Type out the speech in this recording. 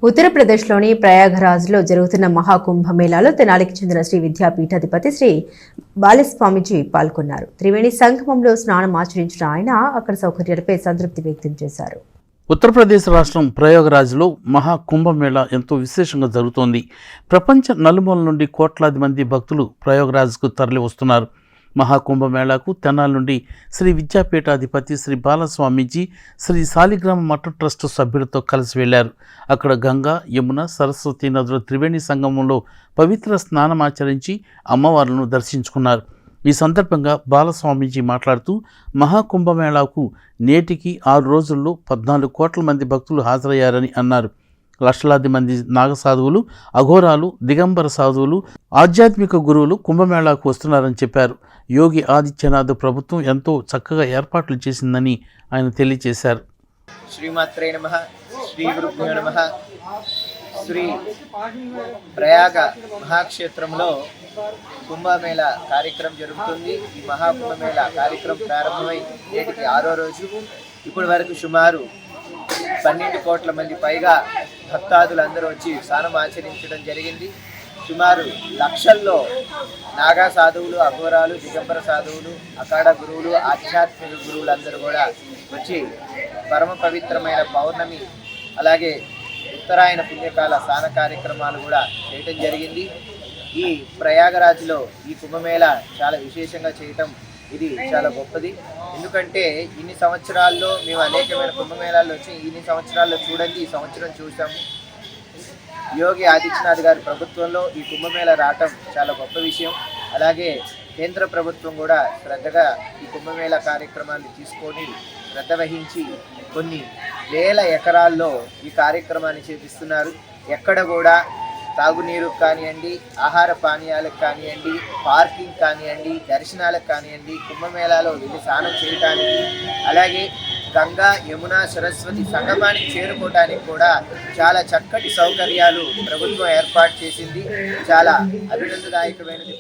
ఉత్తరప్రదేశ్లోని ప్రయాగరాజ్లో జరుగుతున్న మహాకుంభమేళాలో తెనాలికి చెందిన శ్రీ విద్యాపీఠాధిపతి శ్రీ బాలస్వామిజీ పాల్గొన్నారు. త్రివేణి సంగమంలో స్నానం ఆచరించిన ఆయన అక్కడ సౌకర్యాలపై సంతృప్తి వ్యక్తం చేశారు. ఉత్తరప్రదేశ్ రాష్ట్రం ప్రయాగరాజ్లో మహాకుంభమేళా ఎంతో విశేషంగా జరుగుతోంది. ప్రపంచ నలుమూల నుండి కోట్లాది మంది భక్తులు ప్రయాగరాజ్కు తరలి వస్తున్నారు. మహాకుంభమేళాకు తెనాలి నుండి శ్రీ విద్యాపీఠాధిపతి శ్రీ బాలస్వామీజీ శ్రీ సాలిగ్రామ మఠ ట్రస్ట్ సభ్యులతో కలిసి వెళ్లారు. అక్కడ గంగా, యమున, సరస్వతి నదుల త్రివేణి సంగమంలో పవిత్ర స్నానమాచరించి అమ్మవార్లను దర్శించుకున్నారు. ఈ సందర్భంగా బాలస్వామీజీ మాట్లాడుతూ మహాకుంభమేళాకు నేటికి 6 రోజుల్లో 14 కోట్ల మంది భక్తులు హాజరయ్యారని అన్నారు. లక్షలాది మంది నాగసాధువులు, అఘోరాలు, దిగంబర సాధువులు, ఆధ్యాత్మిక గురువులు కుంభమేళాకు వస్తున్నారని చెప్పారు. యోగి ఆదిత్యనాథ్ ప్రభుత్వం ఎంతో చక్కగా ఏర్పాట్లు చేసిందని ఆయన తెలియజేశారు. శ్రీమాత్రే నమః, శ్రీ గురుభ్యో నమః. శ్రీ ప్రయాగ మహాక్షేత్రంలో కుంభమేళా కార్యక్రమం జరుగుతుంది. ఈ మహాకుంభమేళా కార్యక్రమం ప్రారంభమై నేటికి 6వ రోజు. ఇప్పటి వరకు సుమారు 12 కోట్ల మంది పైగా భక్తాదులందరూ వచ్చి స్నానం ఆచరించడం జరిగింది. సుమారు లక్షల్లో నాగా సాధువులు, అఘోరాలు, దిగంబర సాధువులు, అఖాడ గురువులు, ఆధ్యాత్మిక గురువులందరూ కూడా వచ్చి పరమ పవిత్రమైన పౌర్ణమి అలాగే ఉత్తరాయణ పుణ్యకాల స్నాన కార్యక్రమాలు కూడా చేయటం జరిగింది. ఈ ప్రయాగరాజ్లో ఈ కుంభమేళా చాలా విశేషంగా చేయటం ఇది చాలా గొప్పది. ఎందుకంటే ఇన్ని సంవత్సరాల్లో మేము అనేకమైన కుంభమేళాల్లో వచ్చి ఇన్ని సంవత్సరాల్లో చూడండి, ఈ సంవత్సరం చూసాము. యోగి ఆదిత్యనాథ్ గారి ప్రభుత్వంలో ఈ కుంభమేళా రావటం చాలా గొప్ప విషయం. అలాగే కేంద్ర ప్రభుత్వం కూడా శ్రద్ధగా ఈ కుంభమేళా కార్యక్రమాన్ని తీసుకొని శ్రద్ధ వహించి కొన్ని వేల ఎకరాల్లో ఈ కార్యక్రమాన్ని చేపిస్తున్నారు. ఎక్కడ కూడా తాగునీరు కానివ్వండి, ఆహార పానీయాలకు కానివ్వండి, పార్కింగ్ కానివ్వండి, దర్శనాలకు కానివ్వండి, కుంభమేళాలో వెళ్ళి స్నానం చేయడానికి, అలాగే గంగా, యమున, సరస్వతి సంగమానికి చేరుకోవడానికి కూడా చాలా చక్కటి సౌకర్యాలు ప్రభుత్వం ఏర్పాటు చేసింది. చాలా అభినందనదాయకమైనది.